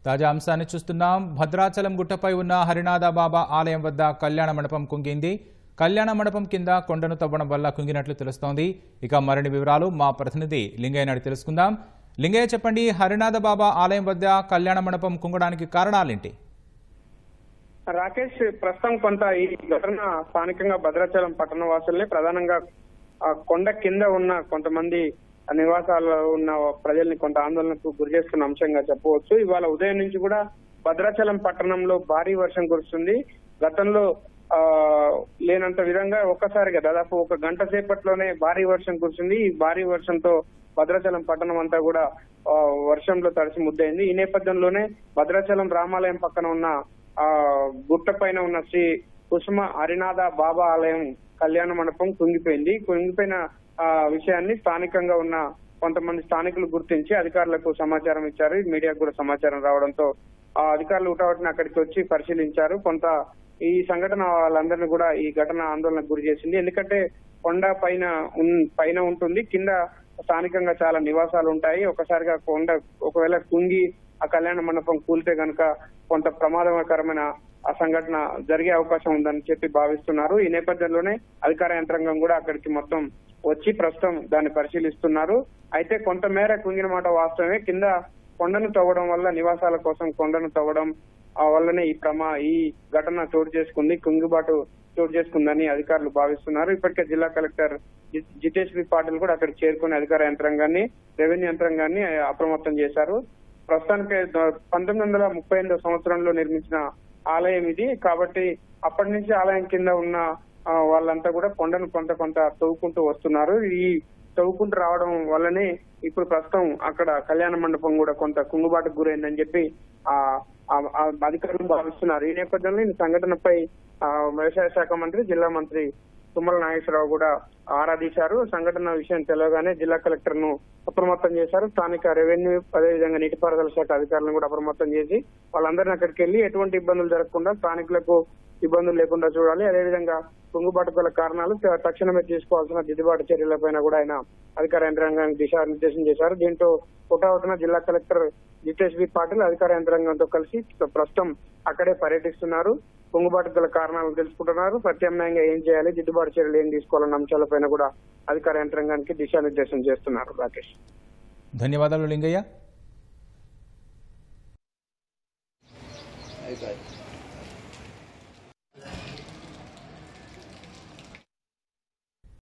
తాజా అంశాన్ని చూస్తున్నాం. భద్రాచలం గుట్టపై ఉన్న హరినాథ బాబా ఆలయం వద్ద కళ్యాణ మండపం కుంగింది. కళ్యాణ మండపం కింద కొండను తవ్వడం వల్ల కుంగినట్లు తెలుస్తోంది. ఇక మరిన్ని వివరాలు మా ప్రతినిధి లింగయ్య నాడి తెలుసుకుందాం. లింగయ్య, చెప్పండి, హరినాథ బాబా ఆలయం వద్ద కళ్యాణ మండపం కుంగడానికి కారణాలేంటి? రాకేష్, ప్రస్తుతం కొంత ఈ ఘటన స్థానికంగా భద్రాచలం పట్టణ వాసుల్ని, ప్రధానంగా కొండ కింద ఉన్న కొంతమంది నివాసాల్లో ఉన్న ప్రజల్ని కొంత ఆందోళనకు గురి చేస్తున్న అంశంగా చెప్పవచ్చు. ఇవాళ ఉదయం నుంచి కూడా భద్రాచలం పట్టణంలో భారీ వర్షం కురుస్తుంది. గతంలో లేనంత విధంగా ఒక్కసారిగా దాదాపు ఒక గంట సేపట్లోనే భారీ వర్షం కురిసింది. ఈ భారీ వర్షంతో భద్రాచలం పట్టణం అంతా కూడా వర్షంలో తడిసి ముద్దయింది. ఈ నేపథ్యంలోనే భద్రాచలం రామాలయం పక్కన ఉన్న గుట్ట పైన ఉన్న శ్రీ కుసుమ హరినాథ బాబా ఆలయం కళ్యాణ మండపం కుంగిపోయింది. కుంగిపోయిన విషయాన్ని స్థానికంగా ఉన్న కొంతమంది స్థానికులు గుర్తించి అధికారులకు సమాచారం ఇచ్చారు. మీడియాకు కూడా సమాచారం రావడంతో అధికారులు ఉటావటిని అక్కడికి వచ్చి పరిశీలించారు. కొంత ఈ సంఘటన వాళ్ళందరినీ కూడా ఈ ఘటన ఆందోళనకు గురి చేసింది. ఎందుకంటే కొండ పైన ఉంటుంది, కింద స్థానికంగా చాలా నివాసాలు ఉంటాయి. ఒకసారిగా కొండ ఒకవేళ కుంగి ఆ కళ్యాణ మండపం కూలితే గనక కొంత ప్రమాదకరమైన ఆ సంఘటన జరిగే అవకాశం ఉందని చెప్పి భావిస్తున్నారు. ఈ నేపథ్యంలోనే అధికార యంత్రాంగం కూడా అక్కడికి మొత్తం వచ్చి ప్రస్తుతం దాన్ని పరిశీలిస్తున్నారు. అయితే కొంతమేర కుంగిన మాట వాస్తవమే. కింద కొండను తవ్వడం వల్ల, నివాసాల కోసం కొండను తవ్వడం వల్లనే ఈ ఘటన చోటు చేసుకుంది, కుంగిబాటు చోటు చేసుకుందని అధికారులు భావిస్తున్నారు. ఇప్పటికే జిల్లా కలెక్టర్ జితేష్ బి పాటిల్ కూడా అక్కడికి చేరుకుని అధికార యంత్రాంగాన్ని, రెవెన్యూ యంత్రాంగాన్ని అప్రమత్తం చేశారు. ప్రస్తుతానికి 1938 సంవత్సరంలో నిర్మించిన ఆలయం ఇది. కాబట్టి అప్పటి నుంచి ఆలయం కింద ఉన్న వాళ్ళంతా కూడా కొండను కొంత తవ్వుకుంటూ వస్తున్నారు. ఈ తవ్వుకుంటూ రావడం వల్లనే ఇప్పుడు ప్రస్తుతం అక్కడ కళ్యాణ మండపం కూడా కొంత కుంగుబాటుకు గురైందని చెప్పి అధికారులు భావిస్తున్నారు. ఈ నేపథ్యంలో ఈ సంఘటనపై వ్యవసాయ శాఖ మంత్రి, జిల్లా మంత్రి తుమ్మల నాగేశ్వరరావు కూడా ఆరా తీశారు. సంఘటన విషయం తెలియగానే జిల్లా కలెక్టర్ ను అప్రమత్తం చేశారు. స్థానిక రెవెన్యూ, అదేవిధంగా నీటిపారుదల శాఖ అధికారులను కూడా అప్రమత్తం చేసి వాళ్ళందరినీ అక్కడికి వెళ్లి ఎటువంటి ఇబ్బందులు జరగకుండా, స్థానికులకు ఇబ్బందులు లేకుండా చూడాలి. అదేవిధంగా కుంగుబాటు గల కారణాలు తక్షణమే తీసుకోవాల్సిన దిద్దుబాటు చర్యలపైన కూడా ఆయన అధికార యంత్రాంగానికి దిశానిర్దేశం చేశారు. దీంతో హుటాహుటిన జిల్లా కలెక్టర్ జితేష్ బి పాటిల్ అధికార యంత్రాంగంతో కలిసి ప్రస్తుతం అక్కడే పర్యటిస్తున్నారు. కుంగుబాటు గల కారణాలు తెలుసుకుంటున్నారు. ప్రత్యామ్నాయంగా ఏం చేయాలి, దిద్దుబాటు చర్యలు ఏం తీసుకోవాలన్న అంశాలపైన కూడా అధికార యంత్రాంగానికి దిశానిర్దేశం చేస్తున్నారు. రాకేష్, ధన్యవాదాలు లింగయ్య.